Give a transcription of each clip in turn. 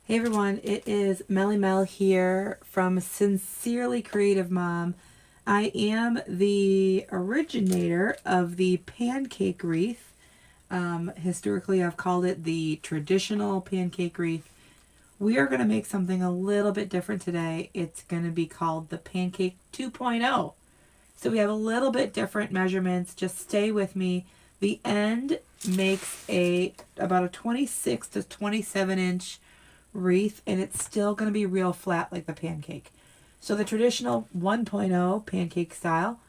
Hey everyone, it is Melly Mel here from Sincerely Creative Mom. I am the originator of the pancake wreath. Historically, I've called it the traditional pancake wreath. We are going to make something a little bit different today. It's going to be called the Pancake 2.0. So we have a little bit different measurements. Just stay with me. The end makes about a 26 to 27 inch wreath, and it's still going to be real flat like the pancake. So the traditional 1.0 pancake style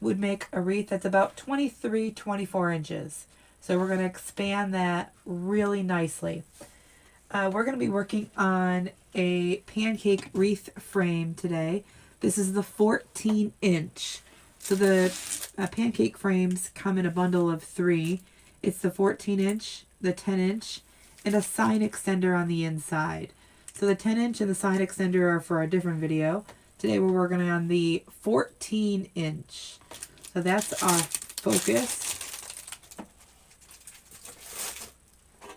would make a wreath that's about 23, 24 inches. So we're going to expand that really nicely. We're going to be working on a pancake wreath frame today. This is the 14 inch. So the pancake frames come in a bundle of 3. It's the 14 inch, the 10 inch, and a sign extender on the inside. So the 10 inch and the sign extender are for a different video. Today we're working on the 14 inch. So that's our focus.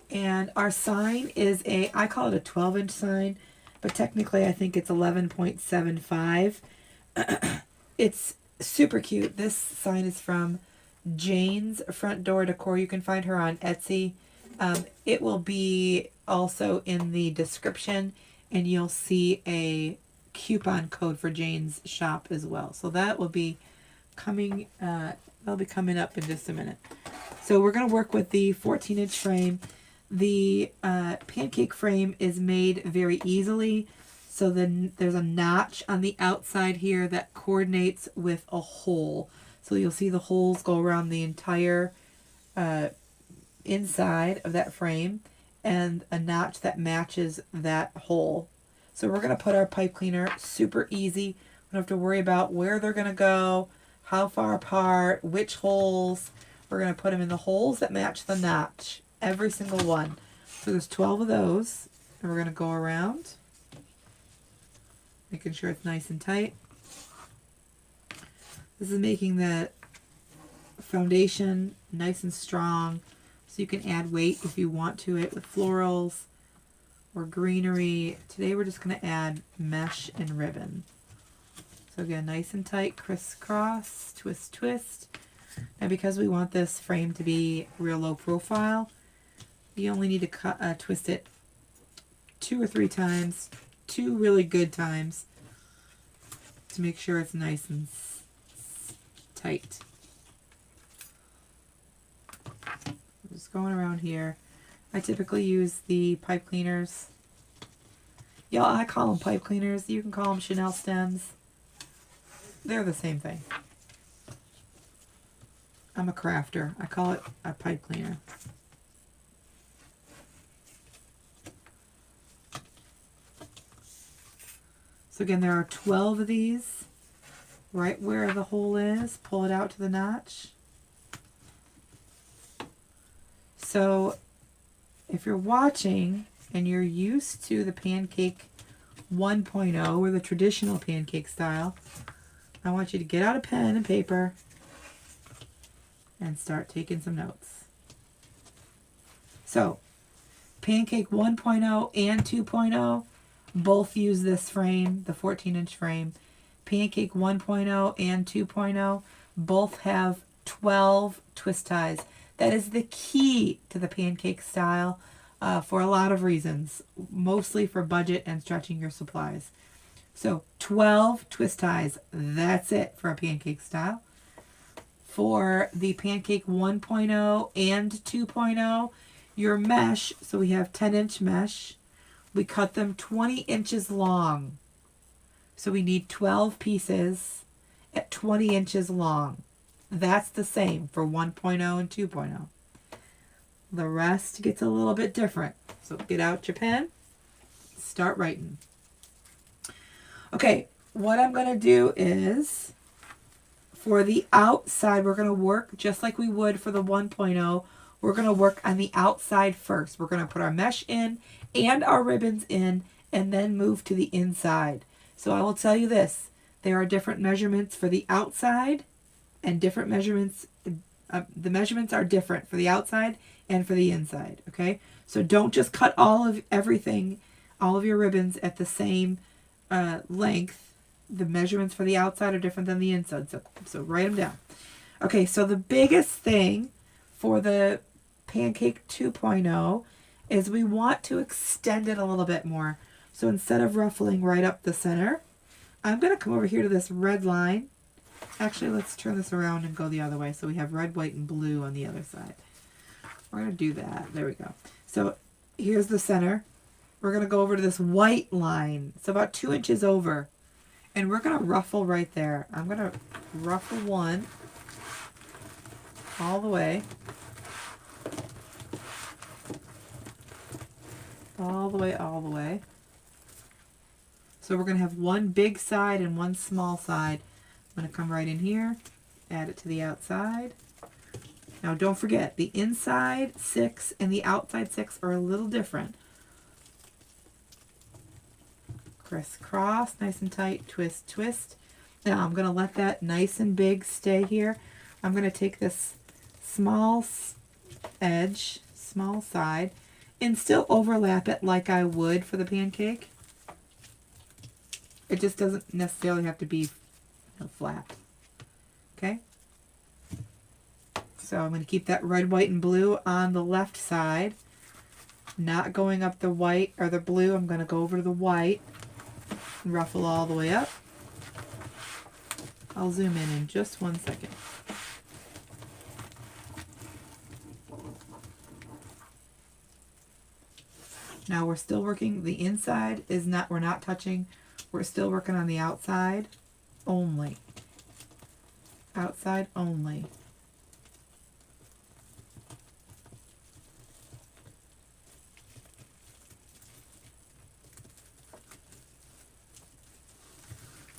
And our sign is I call it a 12 inch sign, but technically I think it's 11.75. It's super cute. This sign is from Jane's Front Door Decor. You can find her on Etsy. It will be also in the description, and you'll see a coupon code for Jane's shop as well. So that will be coming. That'll be coming up in just a minute. So we're going to work with the 14-inch frame. The pancake frame is made very easily. So then there's a notch on the outside here that coordinates with a hole. So you'll see the holes go around the entire inside of that frame, and a notch that matches that hole. So we're going to put our pipe cleaner super easy. We don't have to worry about where they're going to go, how far apart, which holes. We're going to put them in the holes that match the notch, every single one. So there's 12 of those, and we're going to go around, making sure it's nice and tight. This is making the foundation nice and strong, so you can add weight if you want to it with florals or greenery. Today we're just going to add mesh and ribbon. So again, nice and tight, crisscross, twist, twist. And because we want this frame to be real low profile, you only need to twist it 2 or 3 times, 2 really good times, to make sure it's nice and tight. Just going around here. I typically use the pipe cleaners. Y'all, I call them pipe cleaners. You can call them Chanel stems. They're the same thing. I'm a crafter. I call it a pipe cleaner. So again, there are 12 of these. Right where the hole is, pull it out to the notch. So if you're watching and you're used to the pancake 1.0 or the traditional pancake style, I want you to get out a pen and paper and start taking some notes. So pancake 1.0 and 2.0 both use this frame, the 14-inch frame. Pancake 1.0 and 2.0 both have 12 twist ties. That is the key to the pancake style for a lot of reasons, mostly for budget and stretching your supplies. So 12 twist ties, that's it for a pancake style. For the pancake 1.0 and 2.0, your mesh, so we have 10-inch mesh. We cut them 20 inches long. So we need 12 pieces at 20 inches long. That's the same for 1.0 and 2.0. The rest gets a little bit different. So get out your pen, start writing. Okay, what I'm going to do is, for the outside, we're going to work just like we would for the 1.0. We're going to work on the outside first. We're going to put our mesh in and our ribbons in, and then move to the inside. So I will tell you this, there are different measurements for the outside and different measurements. The measurements are different for the outside and for the inside, okay? So don't just cut all of everything all of your ribbons at the same length. The measurements for the outside are different than the inside, so write them down. Okay, so the biggest thing for the Pancake 2.0 is we want to extend it a little bit more. So instead of ruffling right up the center, I'm going to come over here to this red line. Actually, let's turn this around and go the other way so we have red, white, and blue on the other side. We're going to do that. There we go. So here's the center. We're going to go over to this white line. It's about 2 inches over. And we're going to ruffle right there. I'm going to ruffle one all the way. All the way, all the way. So we're going to have one big side and one small side. I'm going to come right in here, add it to the outside. Now don't forget, the inside 6 and the outside 6 are a little different. Crisscross, nice and tight, twist, twist. Now I'm going to let that nice and big stay here. I'm going to take this small edge, small side, and still overlap it like I would for the pancake. It just doesn't necessarily have to be flat. Okay? So I'm going to keep that red, white, and blue on the left side. Not going up the white or the blue. I'm going to go over to the white and ruffle all the way up. I'll zoom in just 1 second. Now we're still working, the inside is not, we're not touching, we're still working on the outside only. Outside only.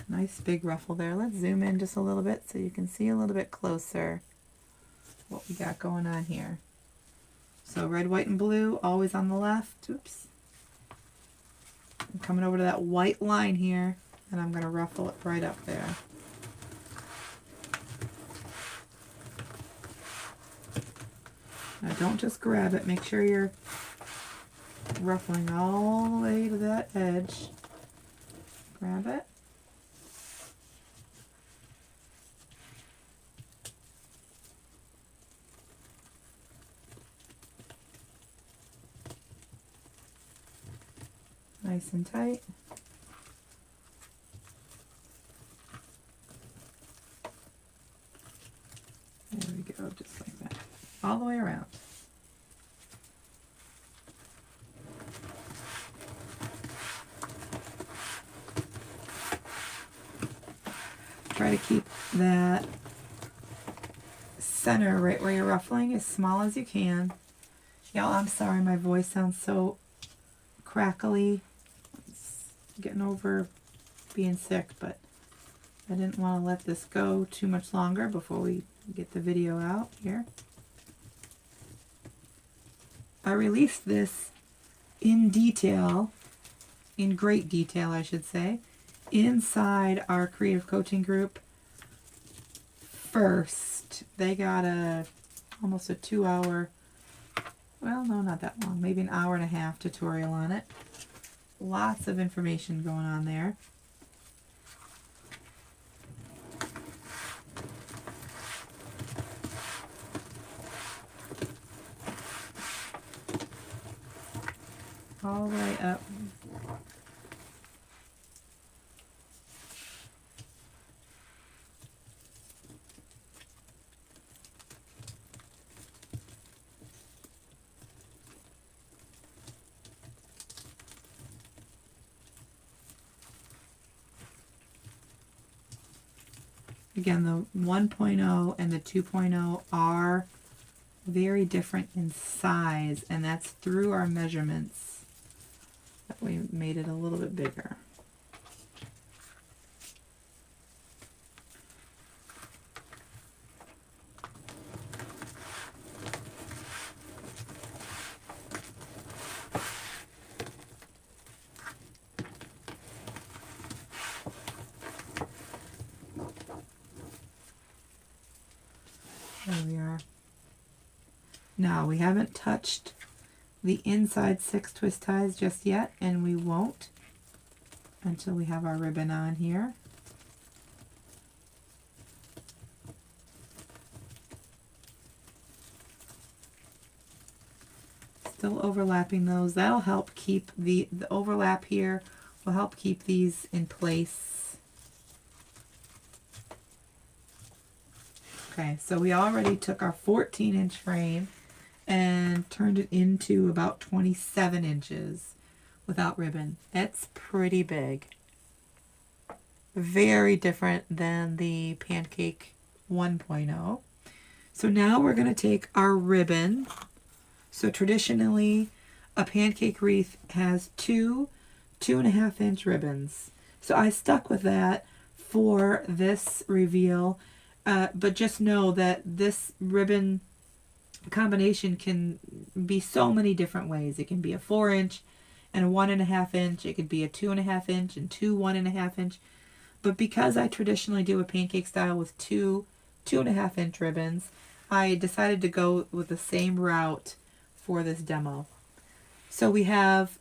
Nice big ruffle there. Let's zoom in just a little bit so you can see a little bit closer what we got going on here. So red, white, and blue, always on the left. Oops. I'm coming over to that white line here, and I'm going to ruffle it right up there. Now don't just grab it. Make sure you're ruffling all the way to that edge. Grab it. Nice and tight. There we go, just like that. All the way around. Try to keep that center right where you're ruffling as small as you can. Y'all, I'm sorry my voice sounds so crackly. Getting over being sick, but I didn't want to let this go too much longer before we get the video out here. I released this in detail, in great detail I should say, inside our creative coaching group first. They got almost a 2-hour, well no, not that long, maybe an hour and a half tutorial on it. Lots of information going on there. All the way up. Again, the 1.0 and the 2.0 are very different in size, and that's through our measurements that we made it a little bit bigger. There we are. Now, we haven't touched the inside 6 twist ties just yet, and we won't until we have our ribbon on here. Still overlapping those. That'll help keep the overlap here will help keep these in place. Okay, so we already took our 14-inch frame and turned it into about 27 inches without ribbon. That's pretty big. Very different than the Pancake 1.0. So now we're going to take our ribbon. So traditionally, a pancake wreath has 2.5-inch ribbons. So I stuck with that for this reveal, but just know that this ribbon combination can be so many different ways. It can be a 4-inch and a 1.5-inch. It could be a 2.5-inch and 1.5-inch. But because I traditionally do a pancake style with 2.5-inch ribbons, I decided to go with the same route for this demo. So we have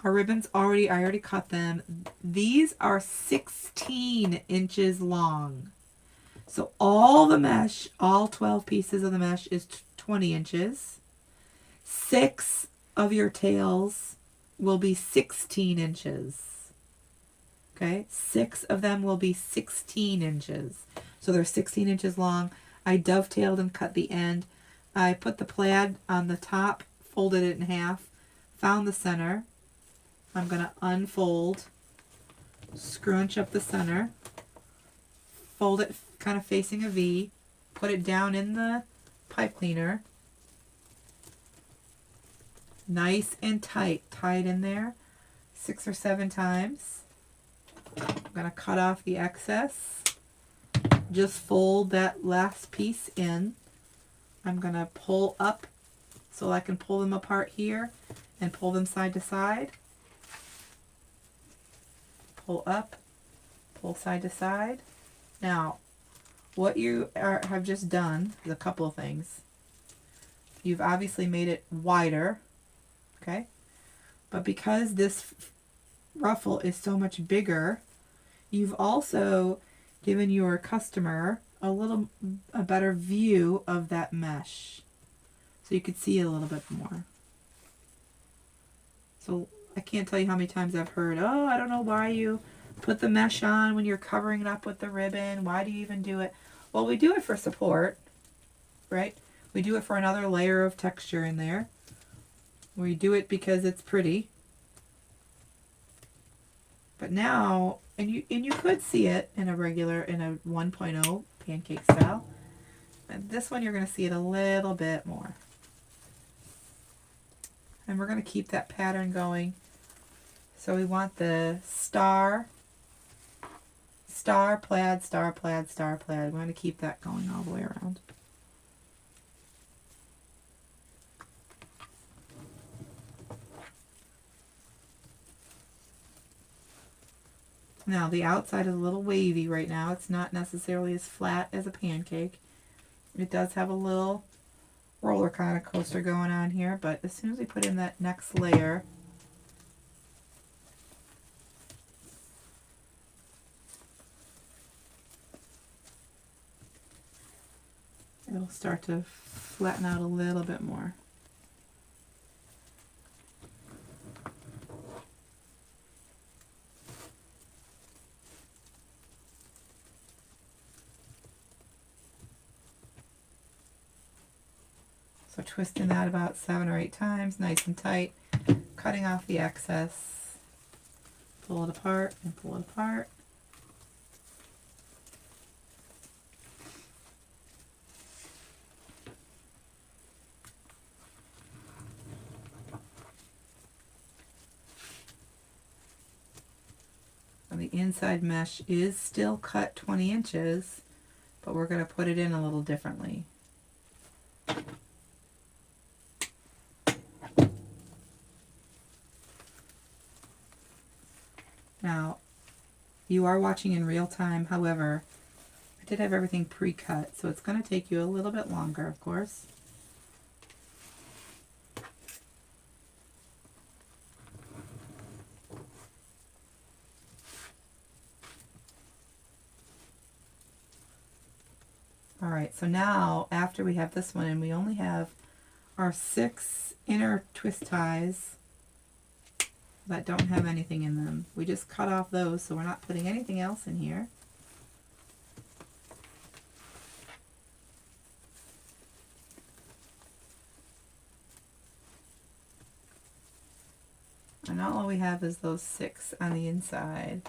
our ribbons already, I already cut them. These are 16 inches long. So all the mesh, all 12 pieces of the mesh is 20 inches. 6 of your tails will be 16 inches. Okay, 6 of them will be 16 inches. So they're 16 inches long. I dovetailed and cut the end. I put the plaid on the top, folded it in half, found the center. I'm going to unfold, scrunch up the center, fold it kind of facing a V, put it down in the pipe cleaner. Nice and tight. Tie it in there 6 or 7 times. I'm going to cut off the excess. Just fold that last piece in. I'm going to pull up so I can pull them apart here and pull them side to side. Pull up, pull side to side. Now, what you have just done is a couple of things. You've obviously made it wider, okay? But because this ruffle is so much bigger, you've also given your customer a better view of that mesh. So you could see a little bit more. So I can't tell you how many times I've heard, oh, I don't know why you put the mesh on when you're covering it up with the ribbon. Why do you even do it? Well, we do it for support, right? We do it for another layer of texture in there. We do it because it's pretty. But now, and you could see it in a 1.0 pancake style. And this one you're going to see it a little bit more. And we're going to keep that pattern going. So we want the star, plaid, star, plaid, star, plaid. We're going to keep that going all the way around. Now the outside is a little wavy right now. It's not necessarily as flat as a pancake. It does have a little roller kind of coaster going on here, but as soon as we put in that next layer, it'll start to flatten out a little bit more. So twisting that about 7 or 8 times, nice and tight, cutting off the excess, pull it apart and pull it apart. And the inside mesh is still cut 20 inches, but we're going to put it in a little differently. Now, you are watching in real time, however, I did have everything pre-cut, so it's going to take you a little bit longer, of course. Alright, so now after we have this one and we only have our 6 inner twist ties that don't have anything in them. We just cut off those, so we're not putting anything else in here. And now all we have is those 6 on the inside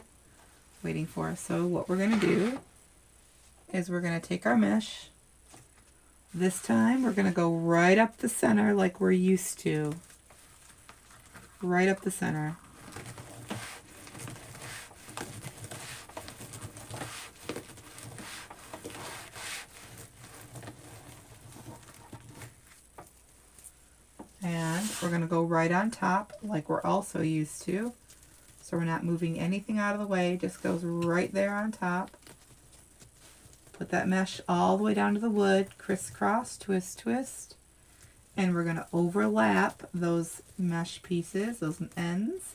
waiting for us. So what we're going to do is we're going to take our mesh. This time we're going to go right up the center like we're used to. Right up the center. And we're going to go right on top like we're also used to. So we're not moving anything out of the way, just goes right there on top. Put that mesh all the way down to the wood, crisscross, twist, twist. And we're going to overlap those mesh pieces, those ends,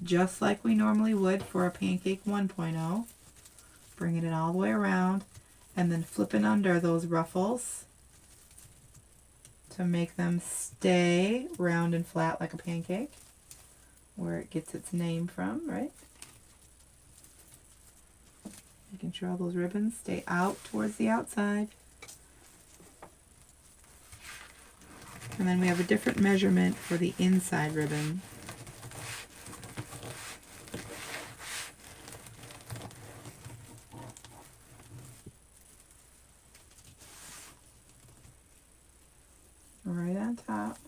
just like we normally would for a Pancake 1.0. Bringing it all the way around and then flipping under those ruffles to make them stay round and flat like a pancake, where it gets its name from, right? Making sure all those ribbons stay out towards the outside. And then we have a different measurement for the inside ribbon. Right on top.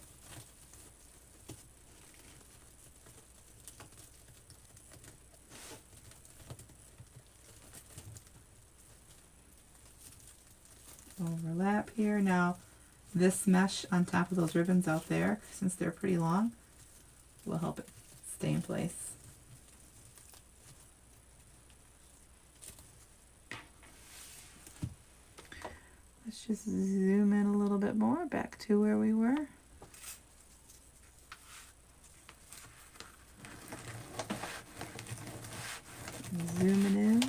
Overlap here. Now this mesh on top of those ribbons out there, since they're pretty long, will help it stay in place. Let's just zoom in a little bit more back to where we were. Zooming in.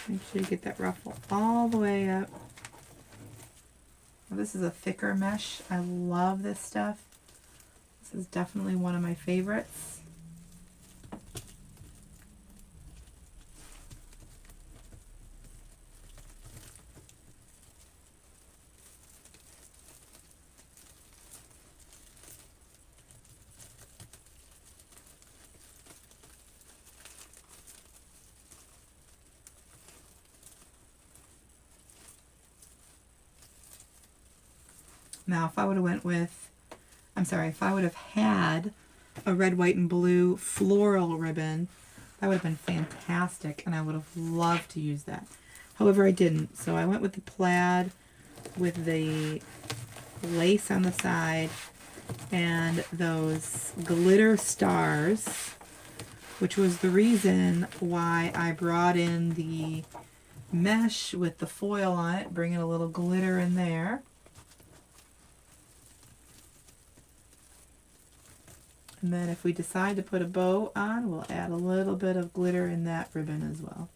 Make sure you get that ruffle all the way up. Well, this is a thicker mesh. I love this stuff. This is definitely one of my favorites. Now, if I would have went with, if I would have had a red, white, and blue floral ribbon, that would have been fantastic, and I would have loved to use that. However, I didn't, so I went with the plaid with the lace on the side and those glitter stars, which was the reason why I brought in the mesh with the foil on it, bringing a little glitter in there. And then if we decide to put a bow on, we'll add a little bit of glitter in that ribbon as well.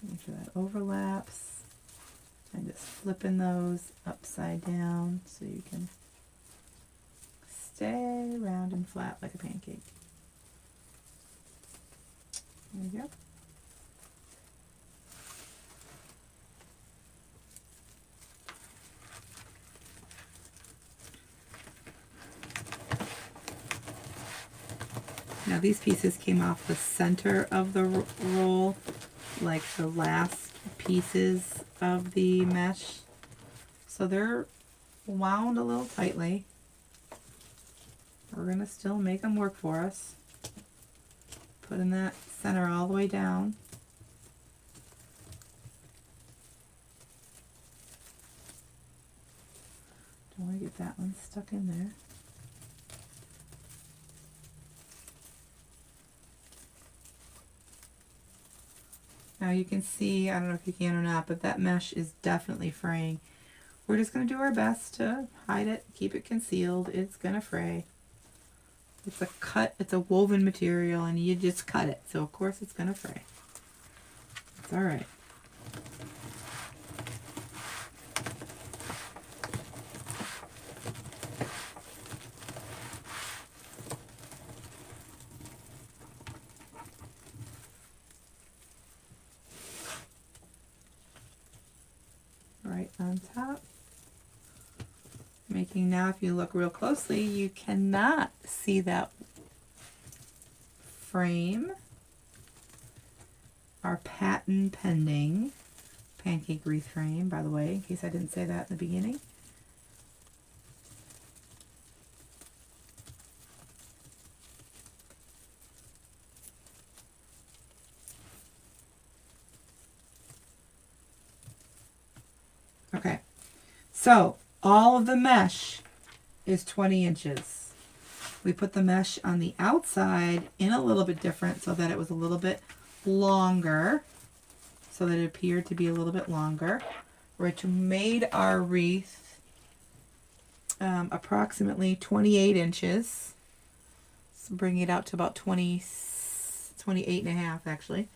Make sure that overlaps. And just flipping those upside down so you can stay round and flat like a pancake. There you go. Now these pieces came off the center of the roll, like the last pieces of the mesh. So they're wound a little tightly. We're going to still make them work for us. Putting that center all the way down. Don't want to get that one stuck in there. Now you can see, I don't know if you can or not, but that mesh is definitely fraying. We're just going to do our best to hide it, keep it concealed. It's going to fray. It's a cut, it's a woven material, and you just cut it. So, of course, it's going to fray. It's all right. Right on top. Making now, if you look real closely, you cannot see that frame. Our patent pending Pancake Wreath Frame, by the way, in case I didn't say that in the beginning. Okay, so all of the mesh is 20 inches. We put the mesh on the outside in a little bit different so that it was a little bit longer, so that it appeared to be a little bit longer, which made our wreath approximately 28 inches. So bringing it out to about 28 and a half actually.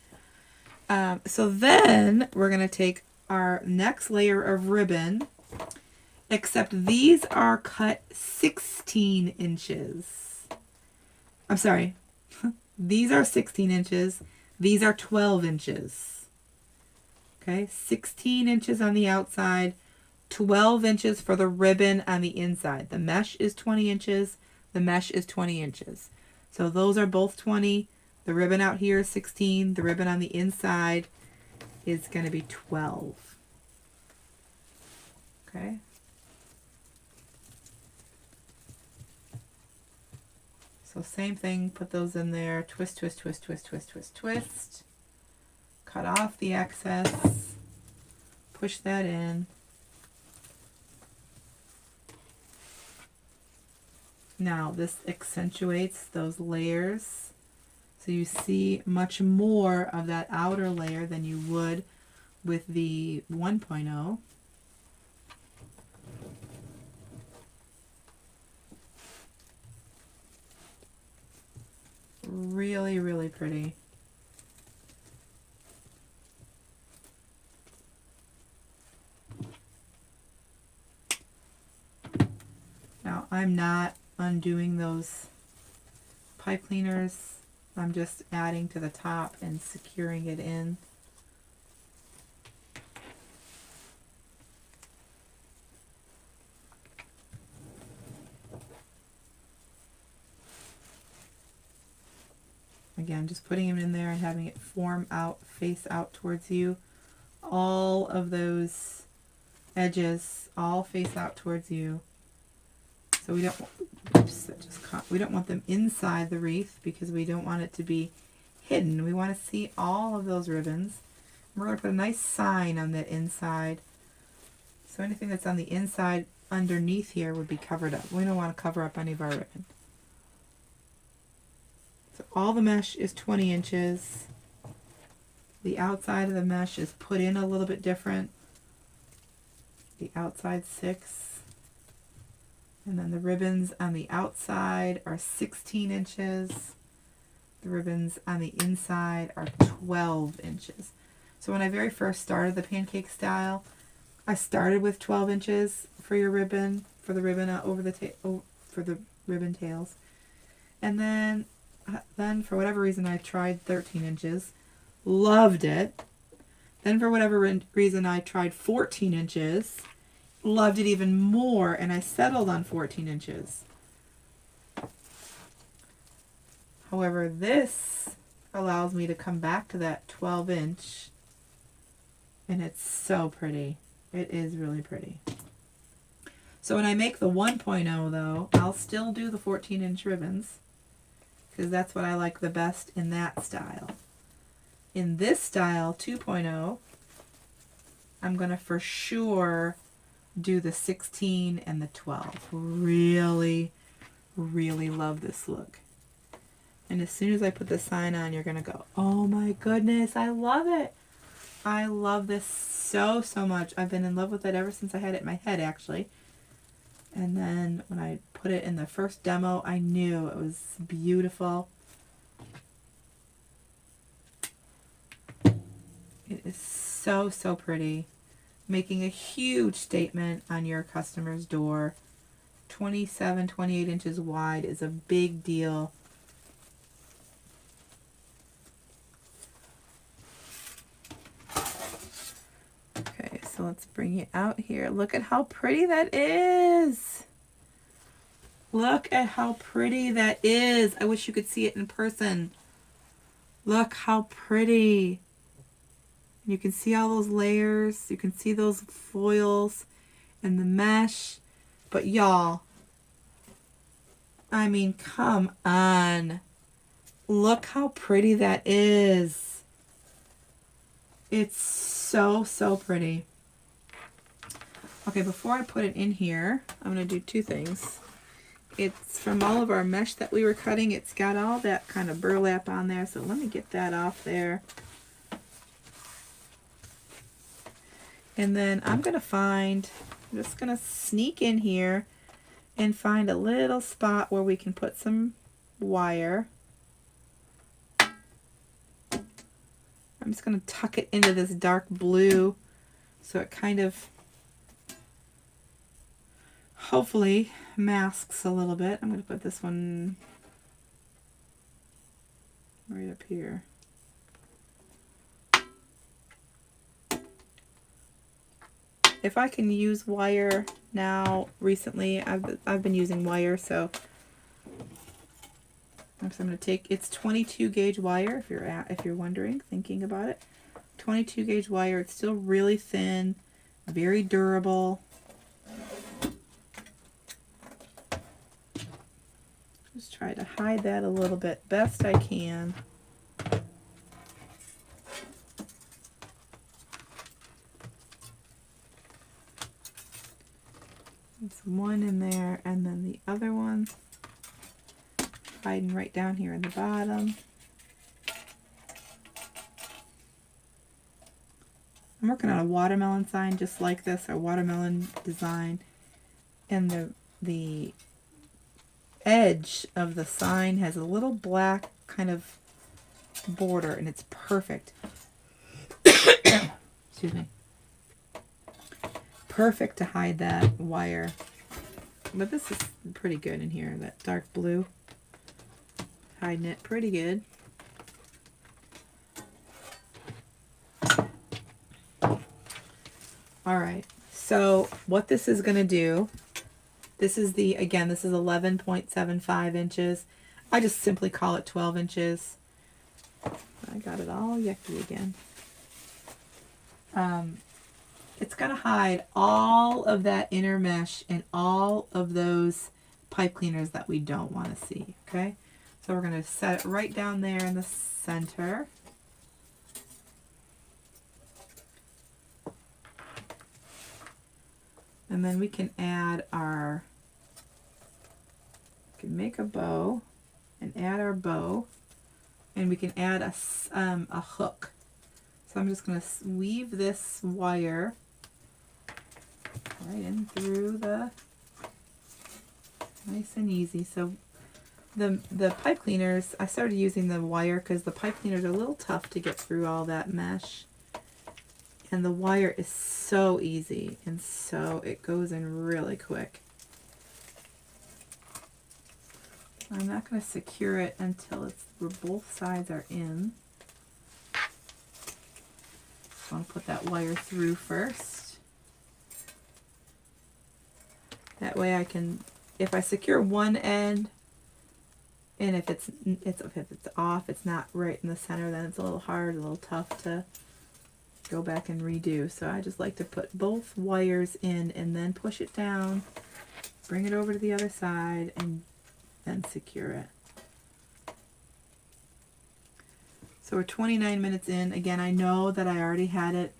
So then we're going to take our next layer of ribbon, except these are cut 16 inches. I'm sorry. These are 16 inches. These are 12 inches. Okay, 16 inches on the outside, 12 inches for the ribbon on the inside. The mesh is 20 inches. The mesh is 20 inches. So those are both 20. The ribbon out here is 16. The ribbon on the inside is going to be 12. Okay. So same thing, put those in there, twist, twist, twist, twist, twist, twist, twist. Cut off the excess, push that in. Now this accentuates those layers. So you see much more of that outer layer than you would with the 1.0. Really, really pretty. Now I'm not undoing those pipe cleaners. I'm just adding to the top and securing it in. Again, just putting them in there and having it form out, face out towards you. All of those edges all face out towards you. So we don't, we don't want them inside the wreath because we don't want it to be hidden. We want to see all of those ribbons. We're going to put a nice sign on that inside. So anything that's on the inside underneath here would be covered up. We don't want to cover up any of our ribbon. So all the mesh is 20 inches. The outside of the mesh is put in a little bit different. The outside 6. And then the ribbons on the outside are 16 inches. The ribbons on the inside are 12 inches. So when I very first started the pancake style, I started with 12 inches for your ribbon, for the ribbon for the ribbon tails. And then for whatever reason I tried 13 inches, loved it. Then for whatever reason I tried 14 inches, loved it even more, and I settled on 14 inches. However, this allows me to come back to that 12 inch, and it's so pretty. It is really pretty. So when I make the 1.0 though, I'll still do the 14-inch ribbons because that's what I like the best in that style. In this style, 2.0, I'm going to for sure do the 16 and the 12. Really, really love this look. And as soon as I put the sign on, you're going to go, oh my goodness, I love it. I love this so, so much. I've been in love with it ever since I had it in my head, actually. And then when I put it in the first demo, I knew it was beautiful. It is so, so pretty. Making a huge statement on your customer's door. 27, 28 inches wide is a big deal. Okay, so let's bring it out here. Look at how pretty that is. Look at how pretty that is. I wish you could see it in person. Look how pretty. You can see all those layers. You can see those foils and the mesh. But y'all, I mean, come on. Look how pretty that is. It's so, so pretty. Okay, before I put it in here, I'm going to do two things. It's from all of our mesh that we were cutting. It's got all that kind of burlap on there, so let me get that off there. And then I'm just going to sneak in here and find a little spot where we can put some wire. I'm just going to tuck it into this dark blue so it kind of hopefully masks a little bit. I'm going to put this one right up here. If I can use wire now, recently I've been using wire, so I'm going to take, it's 22 gauge wire if you're wondering, thinking about it. 22 gauge wire. It's still really thin, very durable. Just try to hide that a little bit best I can. There's one in there, and then the other one hiding right down here in the bottom. I'm working on a watermelon sign just like this, a watermelon design, and the edge of the sign has a little black kind of border, and it's perfect. Excuse me. Perfect to hide that wire. But this is pretty good in here, that dark blue. Hiding it pretty good. Alright, so what this is going to do, this is 11.75 inches. I just simply call it 12 inches. I got it all yucky again. It's going to hide all of that inner mesh and all of those pipe cleaners that we don't want to see, okay? So we're going to set it right down there in the center. And then we can add make a bow and add our bow, and we can add a hook. So I'm just going to weave this wire right in through the, nice and easy. So the pipe cleaners, I started using the wire because the pipe cleaners are a little tough to get through all that mesh. And the wire is so easy, and so it goes in really quick. I'm not going to secure it until where both sides are in. I want to put that wire through first. That way I can, if I secure one end, and if it's off, it's not right in the center, then it's a little hard, a little tough to go back and redo. So I just like to put both wires in and then push it down, bring it over to the other side, and then secure it. So we're 29 minutes in. Again, I know that I already had it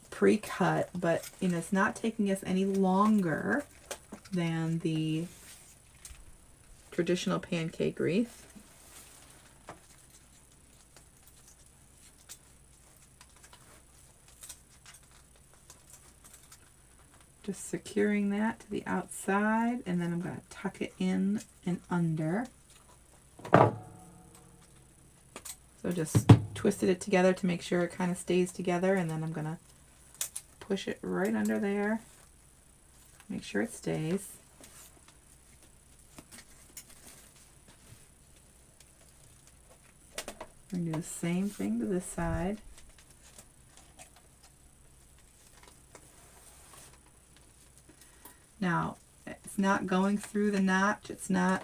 pre-cut, but it's not taking us any longer than the traditional pancake wreath. Just securing that to the outside, and then I'm going to tuck it in and under. So just twisted it together to make sure it kind of stays together, and then I'm going to push it right under there. Make sure it stays. We're going to do the same thing to this side. Now, it's not going through the notch. It's not,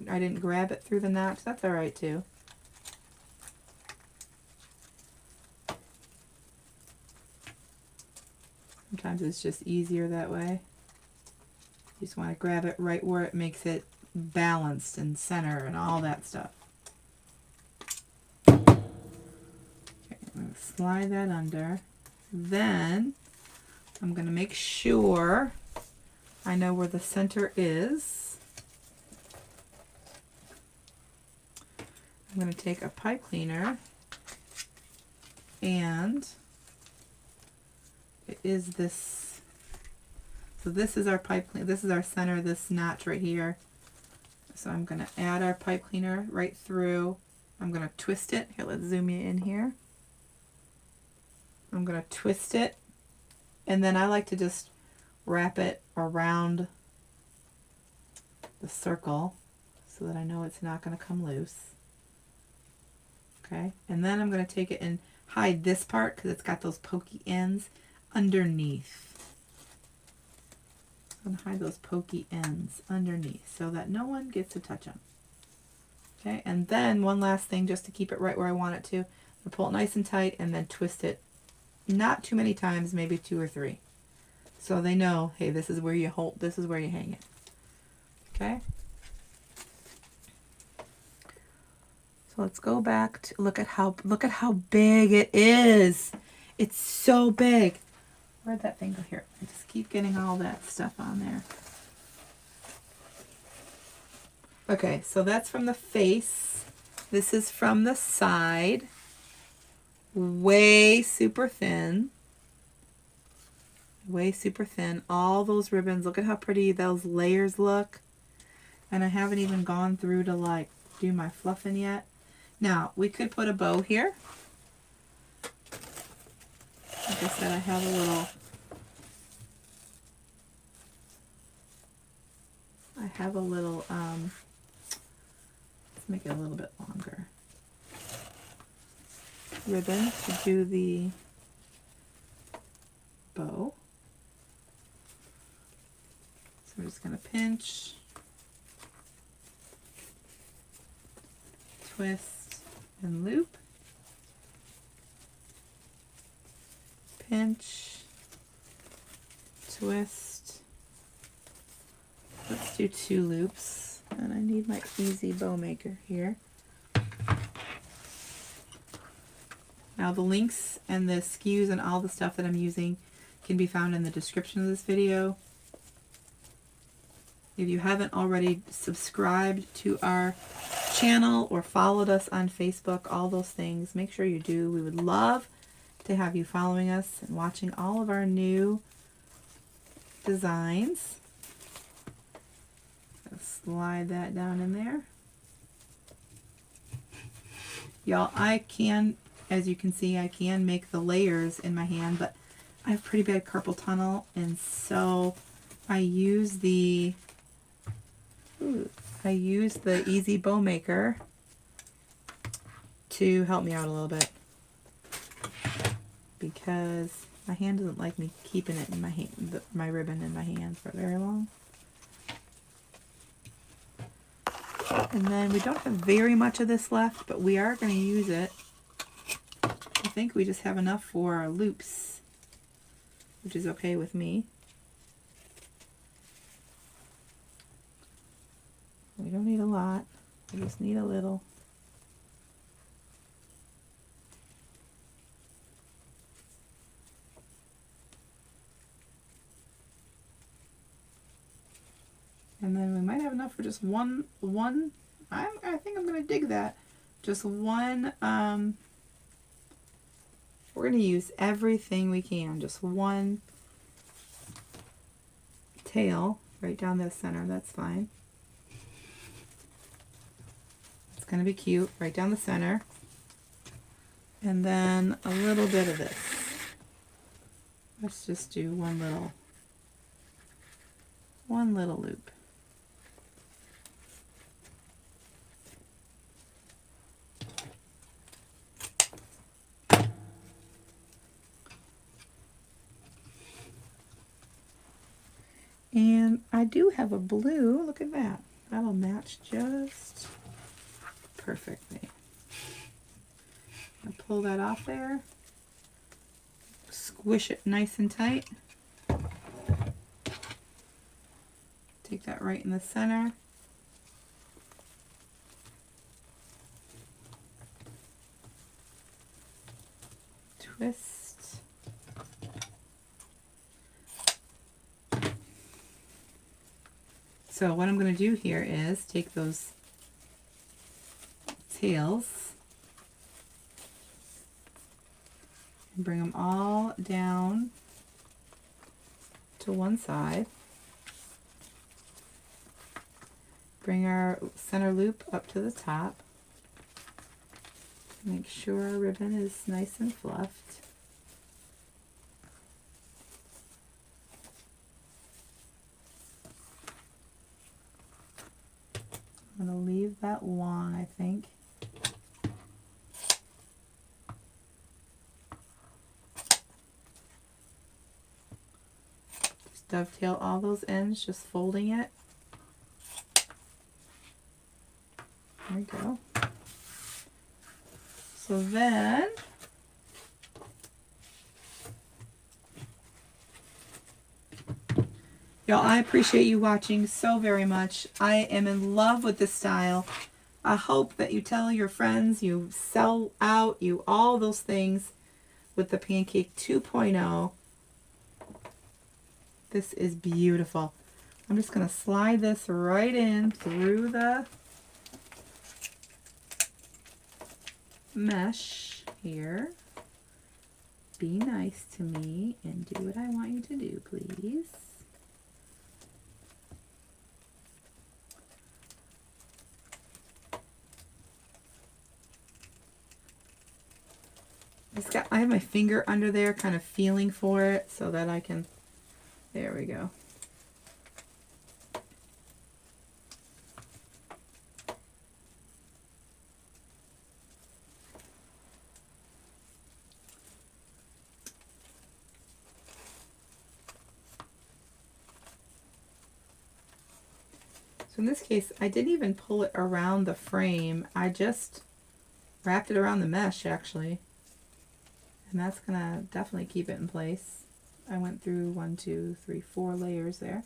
I didn't grab it through the notch. That's all right too. Sometimes it's just easier that way. You just want to grab it right where it makes it balanced and center and all that stuff. Okay, I'm going to slide that under. Then I'm going to make sure I know where the center is. I'm going to take a pipe cleaner, and it is this. So this is our pipe cleaner. This is our center, this notch right here. So I'm going to add our pipe cleaner right through. I'm going to twist it. Here, let's zoom you in here. I'm going to twist it, and then I like to just wrap it around the circle so that I know it's not going to come loose. Okay, and then I'm going to take it and hide this part because it's got those pokey ends underneath. I'm going to hide those pokey ends underneath so that no one gets to touch them. Okay, and then one last thing just to keep it right where I want it to. I pull it nice and tight and then twist it. Not too many times, maybe 2 or 3. So they know, hey, this is where you hold, this is where you hang it. Okay? So let's go back to look at how big it is. It's so big. Where'd that thing go? Here. I just keep getting all that stuff on there. Okay, so that's from the face. This is from the side. Way super thin. Way super thin. All those ribbons. Look at how pretty those layers look. And I haven't even gone through to like do my fluffing yet. Now, we could put a bow here. Like I said, I have a little... let's make it a little bit longer. Ribbon to do the bow. So we're just going to pinch, twist, and loop. Pinch, twist. Let's do 2 loops. And I need my easy bow maker here. Now the links and the SKUs and all the stuff that I'm using can be found in the description of this video. If you haven't already subscribed to our channel or followed us on Facebook, all those things, make sure you do. We would love to have you following us and watching all of our new designs. Slide that down in there. Y'all, I can, as you can see, I can make the layers in my hand, but I have pretty bad carpal tunnel, and so I use the Easy Bow Maker to help me out a little bit, because my hand doesn't like me keeping it in my hand, my ribbon in my hand for very long. And then we don't have very much of this left, but we are going to use it. I think we just have enough for our loops, which is okay with me. We don't need a lot. We just need a little. And then we might have enough for just one. I think I'm going to dig that. Just one. We're going to use everything we can. Just one tail right down the center. That's fine. It's going to be cute right down the center. And then a little bit of this. Let's just do one little loop. And I do have a blue, look at that. That'll match just perfectly. I'll pull that off there. Squish it nice and tight. Take that right in the center. Twist. So what I'm going to do here is take those tails and bring them all down to one side. Bring our center loop up to the top. Make sure our ribbon is nice and fluffed. I'm going to leave that long, I think. Just dovetail all those ends, just folding it. There we go. So then, y'all, I appreciate you watching so very much. I am in love with this style. I hope that you tell your friends, you sell out, you all those things with the Pancake 2.0. This is beautiful. I'm just going to slide this right in through the mesh here. Be nice to me and do what I want you to do, please. I have my finger under there kind of feeling for it so that I can, there we go. So in this case, I didn't even pull it around the frame. I just wrapped it around the mesh actually. And that's going to definitely keep it in place. I went through 1, 2, 3, 4 layers there.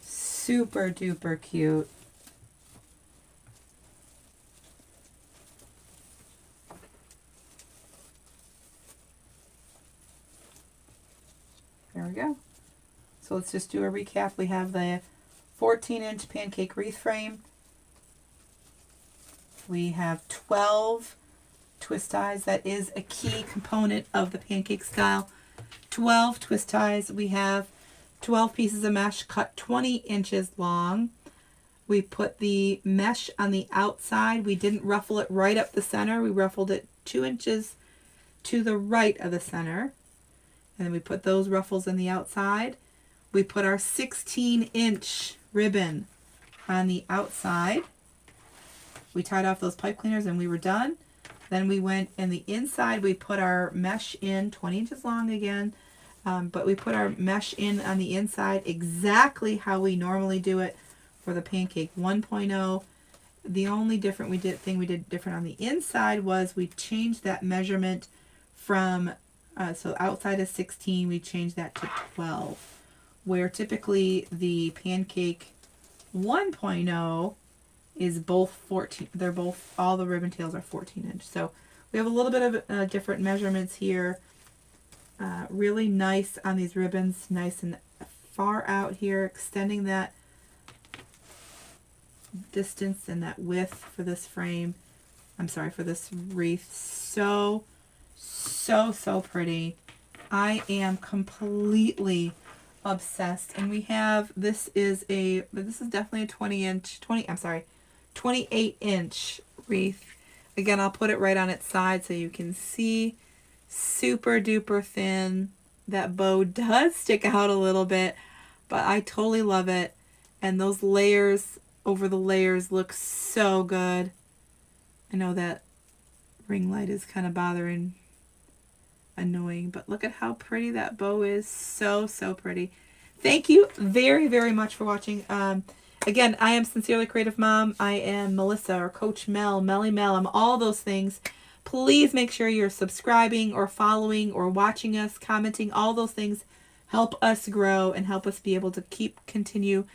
Super duper cute. There we go. So let's just do a recap. We have the 14-inch Pancake Wreath Frame. We have 12 twist ties. That is a key component of the pancake style. 12 twist ties. We have 12 pieces of mesh cut 20 inches long. We put the mesh on the outside. We didn't ruffle it right up the center. We ruffled it 2 inches to the right of the center. And then we put those ruffles in the outside. We put our 16-inch ribbon on the outside. We tied off those pipe cleaners and we were done. Then we went in the inside. We put our mesh in 20 inches long again. But we put our mesh in on the inside exactly how we normally do it for the Pancake 1.0. The only thing we did different on the inside was we changed that measurement from, so outside is 16, we changed that to 12. Where typically the Pancake 1.0 is both 14, all the ribbon tails are 14 inch. So we have a little bit of different measurements here. Really nice on these ribbons, nice and far out here, extending that distance and that width for this frame. I'm sorry, for this wreath. So, so pretty. I am completely obsessed. And we have, this is definitely a 28 inch wreath. Again, I'll put it right on its side so you can see. Super duper thin. That bow does stick out a little bit, but I totally love it. And those layers over the layers look so good. I know that ring light is kind of annoying, but look at how pretty that bow is. So pretty. Thank you very, very much for watching. Again, I am Sincerely Creative Mom. I am Melissa, or Coach Mel, Melly Mel. I'm all those things. Please make sure you're subscribing or following or watching us, commenting. All those things help us grow and help us be able to continue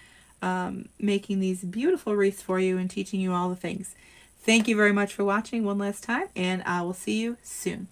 making these beautiful wreaths for you and teaching you all the things. Thank you very much for watching one last time, and I will see you soon.